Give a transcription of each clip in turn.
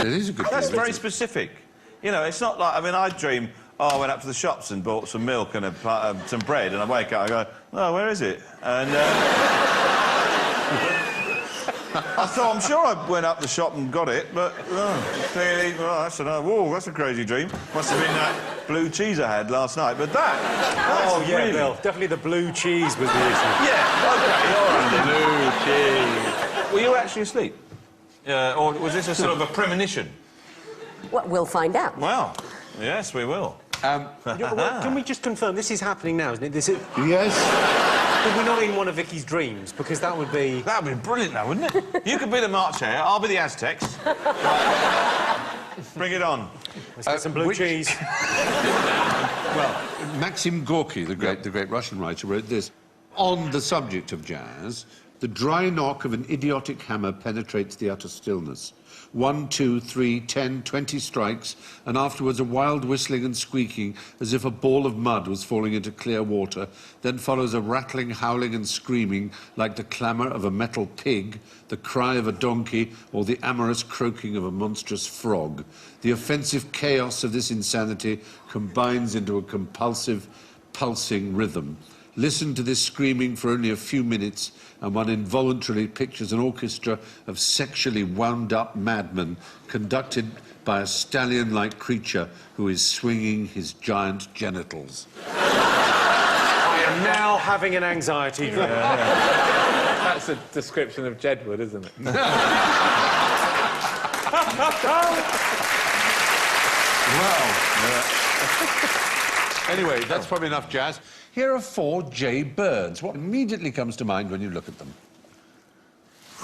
It is a good dream. That's very specific. You know, it's not like... I mean, I dream, oh, I went up to the shops and bought some milk and some bread, and I wake up, I go, oh, where is it? And... I thought, I'm sure I went up the shop and got it, but... clearly, whoa, that's a crazy dream. Must have been that blue cheese I had last night, but that... Oh, yeah, really... Bill, definitely the blue cheese was the issue. Yeah, OK, all right. Blue cheese. Were you actually asleep? Or was this a sort of a premonition? Well, we'll find out. Well, yes, we will. Can we just confirm this is happening now, isn't it? Yes. Could we not in one of Vicky's dreams? Because that would be... That would be brilliant, now, wouldn't it? You could be the March Hare, I'll be the Aztecs. Bring it on. Let's get some blue cheese. Well, Maxim Gorky, the great Russian writer, wrote this. On the subject of jazz, the dry knock of an idiotic hammer penetrates the utter stillness. 1, 2, 3, 10, 20 strikes, and afterwards a wild whistling and squeaking as if a ball of mud was falling into clear water. Then follows a rattling, howling and screaming like the clamour of a metal pig, the cry of a donkey, or the amorous croaking of a monstrous frog. The offensive chaos of this insanity combines into a compulsive, pulsing rhythm. Listen to this screaming for only a few minutes, and one involuntarily pictures an orchestra of sexually wound-up madmen conducted by a stallion-like creature who is swinging his giant genitals. I am now having an anxiety dream. That's a description of Jedward, isn't it? Anyway, that's probably enough jazz. Here are 4 J birds. What immediately comes to mind when you look at them?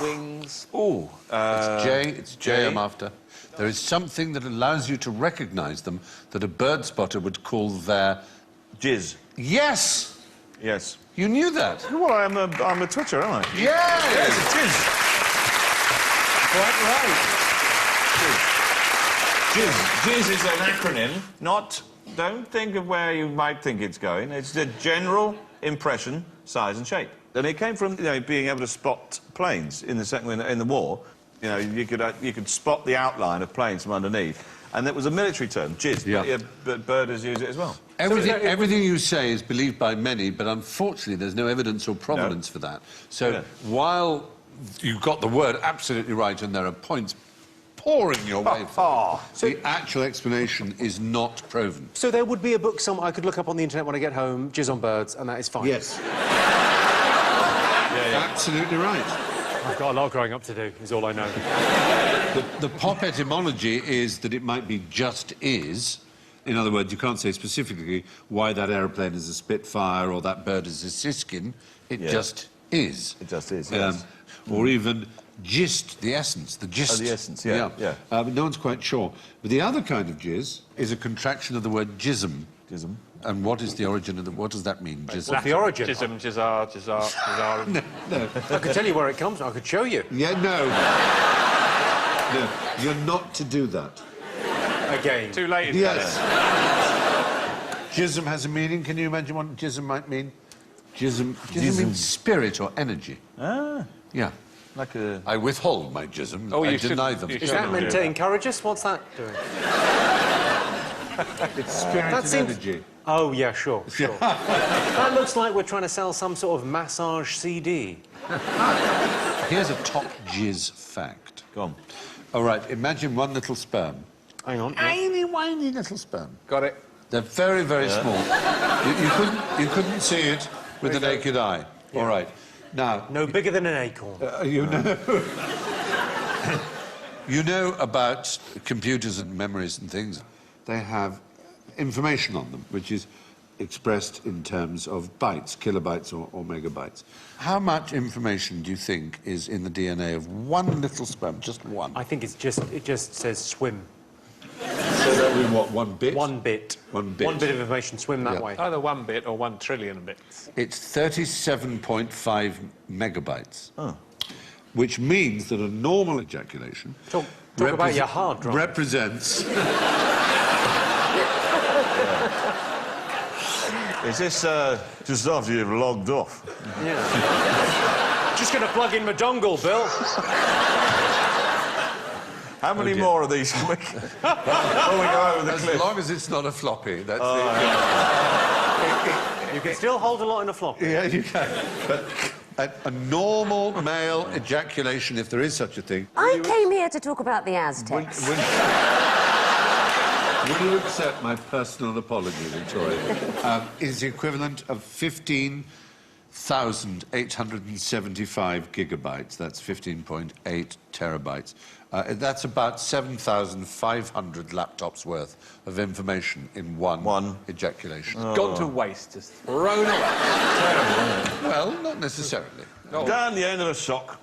Wings. Ooh. It's J I'm after. There is something that allows you to recognise them that a bird spotter would call their... Jizz. Yes! Yes. You knew that? Well, I'm a twitcher, aren't I? Yes! Yes, it's jizz. Quite right. Jizz is an acronym, not... Don't think of where you might think it's going. It's the general impression, size and shape. And it came from, being able to spot planes in the war. You know, you could spot the outline of planes from underneath. And that was a military term, jizz. Yeah. But birders use it as well. Everything you say is believed by many, but unfortunately there's no evidence or provenance for that. So while you've got the word absolutely right and there are points pouring your way forward, the actual explanation is not proven. So there would be a book I could look up on the internet when I get home, Jizz on Birds, and that is fine? Yes. Absolutely right. I've got a lot of growing up to do, is all I know. The pop etymology is that it might be just is. In other words, you can't say specifically why that aeroplane is a Spitfire or that bird is a siskin. It just is. It just is, yes. Or even gist, the essence, the gist. Oh, the essence, yeah. But no one's quite sure. But the other kind of jizz is a contraction of the word jism. Jism. And what is the origin of what does that mean, jism? What's the origin? Jism, jizzar. No. I could tell you where it comes from. I could show you. Yeah, no. No, you're not to do that. Again. Too late. Yes. Jism has a meaning. Can you imagine what jism might mean? Jism means spirit or energy. Ah. Yeah. Like a... I withhold my jism. Oh, I deny them. Is that meant to encourage us? What's that doing? It's spirit and energy. Oh, yeah, sure. That looks like we're trying to sell some sort of massage CD. Here's a top jizz fact. Go on. All right, imagine one little sperm. Hang on. Tiny, whiny little sperm. Got it. They're very, very small. You couldn't see it with the naked eye. Yeah. All right. Now... No bigger than an acorn. You know... You know about computers and memories and things. They have information on them, which is expressed in terms of bytes, kilobytes or megabytes. How much information do you think is in the DNA of one little sperm? Just one? I think it just says swim. So that would be what, 1 bit? 1 bit. 1 bit. 1 bit of information, swim that way. Either 1 bit or 1 trillion bits. It's 37.5 megabytes. Oh. Which means that a normal ejaculation... Talk about your hard drive. ...represents... Is this just after you've logged off? Yeah. Just going to plug in my dongle, Bill. How many dear. more of these can we... before we go over the As cliff? long as it's not a floppy, that's You can still hold a lot in a floppy. Yeah, you can. But a normal male ejaculation, if there is such a thing... I came here to talk about the Aztecs. Will you accept my personal apology, Victoria? Is the equivalent of 15,875 gigabytes. That's 15.8 terabytes. That's about 7,500 laptops worth of information in one ejaculation. Gone to waste, just thrown away. Terrible, isn't it? Well, not necessarily. Down the end of a sock.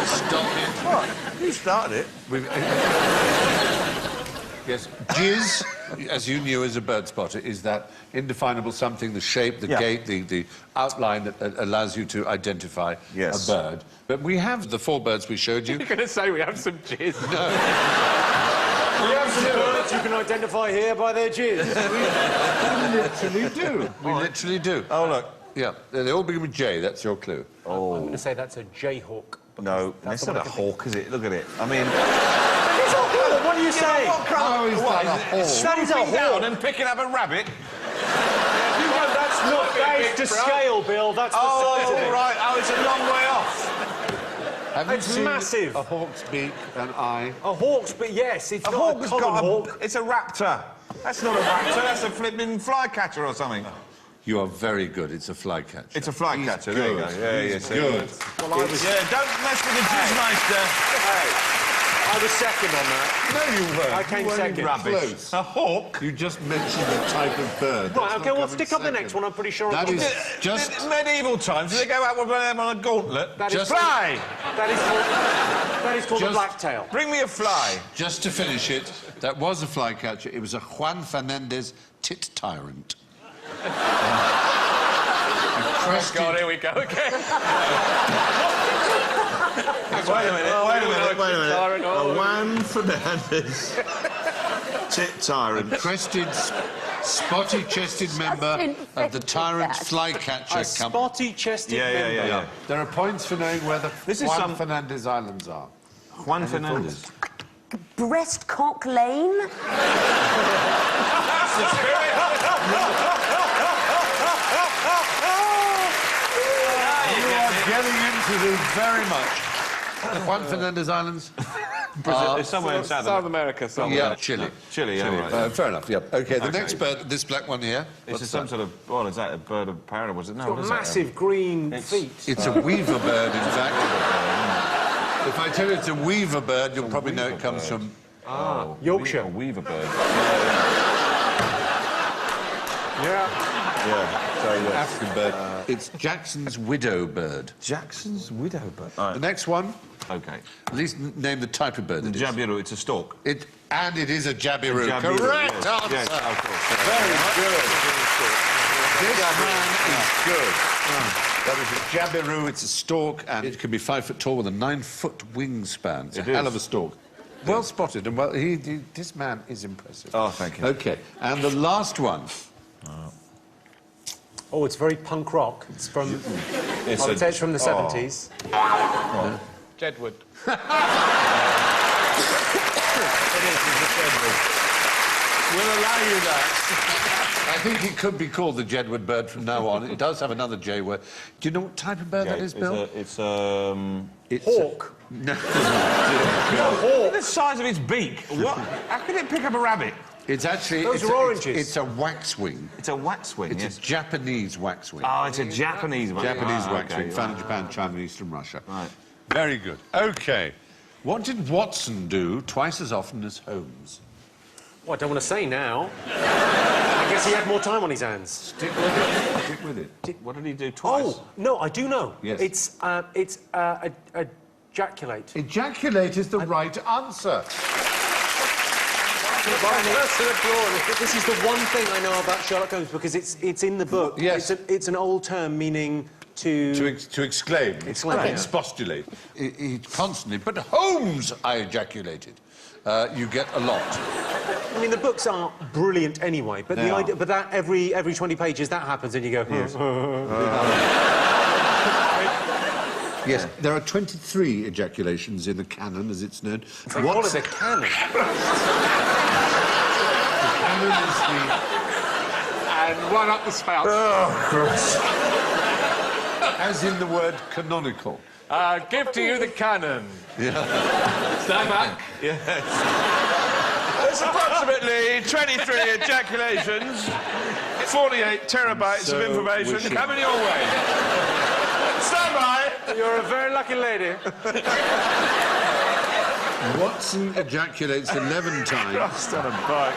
Stop it. What? You started it. Yes, jizz, as you knew as a bird spotter, is that indefinable something, the shape, the gait, the outline that allows you to identify a bird. But we have the 4 birds we showed you. You're going to say we have some jizz. No. We have some birds you can identify here by their jizz. We literally do. We literally do. Oh, look. Yeah, they all begin with J, that's your clue. I'm going to say that's a jayhawk. No, that's not a hawk, is it? Look at it. I mean... It's a hawk! What are you saying? How is that a hawk? That is a Swooping down hawk! and picking up a rabbit? That's not... That is to scale, Bill. That's the size of it. right. Oh, it's a long way off. Have you It's seen massive. a hawk's beak and eye? A hawk's, but yes, it's A not hawk a has common got hawk. It's a raptor. That's not a raptor. That's a flipping flycatcher or something. You are very good. It's a flycatcher. It's a flycatcher. There you go. Yeah, He's yes, good. Well, I was, Yeah, don't mess with the jizzmeister. I was second on that. No, you weren't. I came You weren't second. even close. A hawk? You just mentioned the type of bird. Right, That's OK, not well, coming stick up the next second. one. I'm pretty sure That I've is got just... In medieval times, did they go out with them on a gauntlet? That is just- Fly! That is called a Just- blacktail. Bring me a fly. Just to finish it, that was a flycatcher. It was a Juan Fernandez tit tyrant. God, here we go again. Wait a minute. Tyrant, A Juan Fernandez tit tyrant. Crested, spotty-chested member of the tyrant that. flycatcher A company. spotty-chested member. Yeah. There are points for knowing where the This is Juan some- Fernandez Islands are. Juan Fernandez. Breastcock Lane? You are getting into this very much. Juan Fernandez Islands? It's somewhere in South America, somewhere. Yeah, Chile. Chile, yeah, right. Fair enough, yeah. OK, the next bird, this black one here. It's what's some that? sort of... What is that? A bird of paradise? Was it? No, what is that? Massive green feet. It's a weaver bird, in fact. If I tell you it's a weaver bird, you'll probably know it comes from... Yorkshire. A weaver bird. Yeah. Yeah. So, African bird. It's Jackson's widow bird. Jackson's widow bird. The next one, OK. at least name the type of bird The it is. jabiru, it's a stork. And it is a jabiru. Jabiru, Correct yes. answer. Yes, of course. Very good. This man is good. That is a jabiru, it's a stork, and it can be 5 foot tall with a 9-foot wingspan. It's a hell of a stork. Well spotted, and well, this man is impressive. Oh, thank you. OK, and the last one. Oh, it's very punk rock. It's from... It's I would say it's from the 70s. Jedward. We'll allow you that. I think it could be called the Jedward bird from now on. It does have another J word. Do you know what type of bird that is, Bill? It's Hawk. No. Look at the size of its beak. What? How can it pick up a rabbit? It's actually... Those are oranges. It's a waxwing. It's a waxwing, It's yes. a Japanese waxwing. Oh, it's a Japanese one. Japanese Ah, waxwing, okay, found in right. Japan, China, and Eastern Russia. Right. Very good. OK. What did Watson do twice as often as Holmes? Well, I don't want to say now. I guess he had more time on his hands. Stick with it. Stick with it. What did he do twice? Oh, no, I do know. Yes. It's ejaculate. Ejaculate is the right answer. This is the one thing I know about Sherlock Holmes because it's in the book. Yes. It's an old term meaning to... To exclaim. Exclaim, yeah. Expostulate. He constantly... But Holmes, I ejaculated. You get a lot. I mean, the books are brilliant anyway, but They the are. idea... But that every 20 pages that happens and you go... Yes. Yes, there are 23 ejaculations in a canon, as it's known. They call it a cannon. Canon is the... And one up the spout. Oh, Christ. As in the word canonical. Give to you the cannon. Yeah. Stand back. Yes. There's approximately 23 ejaculations, 48 terabytes of information coming your way. Stand by. You're a very lucky lady. Watson ejaculates 11 times. Just on a bike.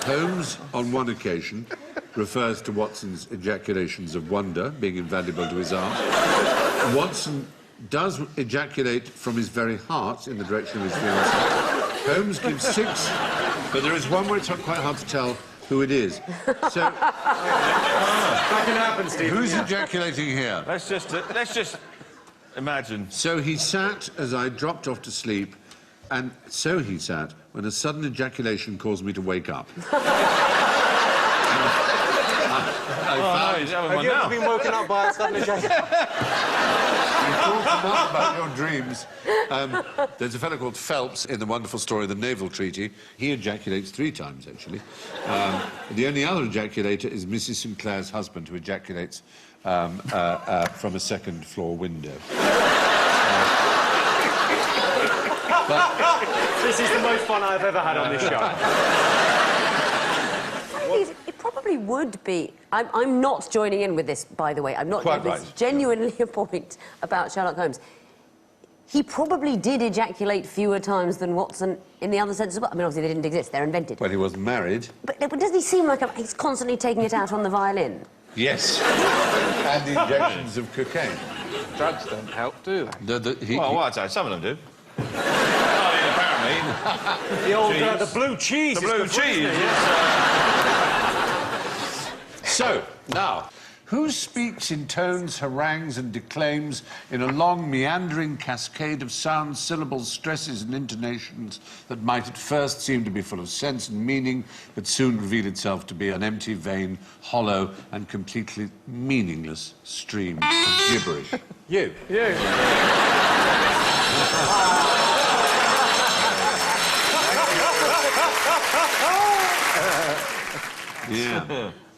Holmes, on one occasion, refers to Watson's ejaculations of wonder being invaluable to his art. Watson does ejaculate from his very heart in the direction of his fiancée. Holmes gives 6, but there is one where it's quite hard to tell who it is. So, That can happen, Steve. who's ejaculating here? Let's just imagine. So he sat as I dropped off to sleep, and so he sat when a sudden ejaculation caused me to wake up. He's having Have one you now. ever been woken up by a sudden ejaculation? You talked enough about your dreams. There's a fellow called Phelps in the wonderful story, The Naval Treaty. He ejaculates 3 times, actually. The only other ejaculator is Mrs. Sinclair's husband, who ejaculates from a second-floor window. This is the most fun I've ever had on this show. It probably would be. I'm not joining in with this, by the way. I'm not. Quite There's right. genuinely a point about Sherlock Holmes. He probably did ejaculate fewer times than Watson in the other sense as well. I mean, obviously they didn't exist; they're invented. Well, he wasn't married. But doesn't he seem like he's constantly taking it out on the violin? Yes. And the injections of cocaine. Drugs don't help, do they? Well, what I'd say, some of them do. I mean, apparently. The old, Cheese. the blue cheese. The is blue good fun, isn't cheese. it? So, now, who speaks in tones, harangues and declaims in a long, meandering cascade of sounds, syllables, stresses and intonations that might at first seem to be full of sense and meaning, but soon reveal itself to be an empty, vain, hollow and completely meaningless stream of gibberish? You. Yeah.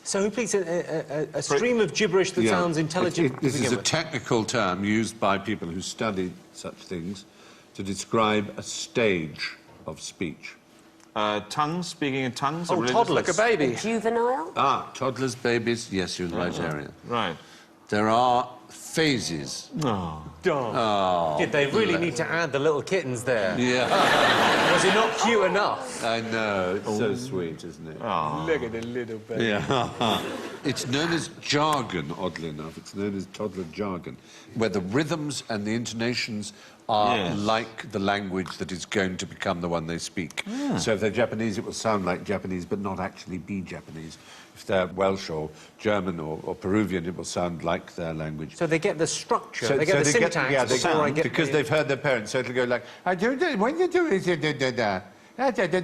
So who speaks a stream of gibberish that sounds intelligent to This is begin a with? technical term used by people who study such things to describe a stage of speech. Tongues, speaking in tongues. Oh, toddlers. Like a baby. Juvenile? Toddlers, babies, yes, you're in the right area. Right. There are phases. Did they really need to add the little kittens there? Yeah. Was it not cute enough? I know, it's so sweet, isn't it? Look at the little baby. Yeah. It's known as jargon, oddly enough. It's known as toddler jargon, where the rhythms and the intonations are like the language that is going to become the one they speak. So if they're Japanese, it will sound like Japanese, but not actually be Japanese. If they're Welsh or German or Peruvian, it will sound like their language. So they get the structure, they get the syntax. Yeah, they before I get because they've heard their parents, so it'll go like, I don't know, when you do it, da-da-da-da. I told you,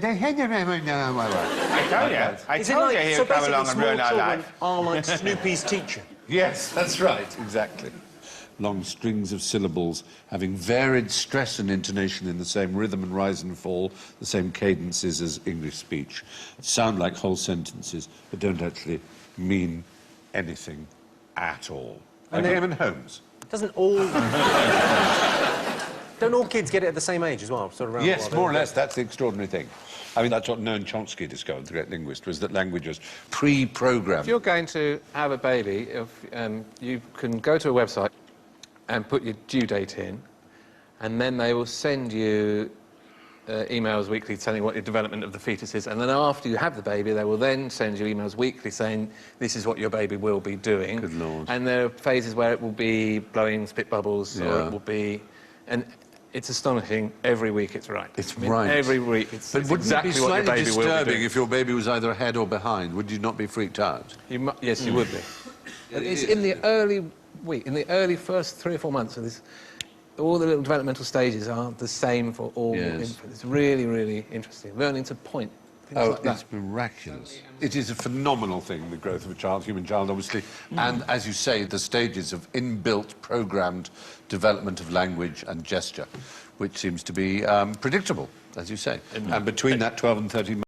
I Is it told you like, he'd so come basically along and ruin small our children life. are like Snoopy's teacher? Yes, that's right, exactly. Long strings of syllables having varied stress and intonation in the same rhythm and rise and fall, the same cadences as English speech. Sound like whole sentences, but don't actually mean anything at all. Like Eamon Holmes. Don't all kids get it at the same age as well? Sort of around Yes, what more or they- less, that's the extraordinary thing. I mean, that's what Noam Chomsky discovered, the great linguist, was that language was pre-programmed. If you're going to have a baby, you can go to a website and put your due date in, and then they will send you emails weekly telling what your development of the fetus is, and then after you have the baby, they will then send you emails weekly saying this is what your baby will be doing. Good Lord. And there are phases where it will be blowing spit bubbles, or Yeah. it will be... And it's astonishing. Every week it's right. It's I mean, right. Every week it's, But it's wouldn't exactly it be what your slightly baby will be disturbing doing. if your baby was either ahead or behind? Would you not be freaked out? Yes, you would be. It's in the early week, in the early first 3 or 4 months of this, all the little developmental stages are the same for all Yes. infants. It's really, really interesting. Learning to point Oh, it's miraculous. It is a phenomenal thing, the growth of a child, human child, obviously. And, as you say, the stages of inbuilt, programmed development of language and gesture, which seems to be predictable, as you say. And between that 12 and 13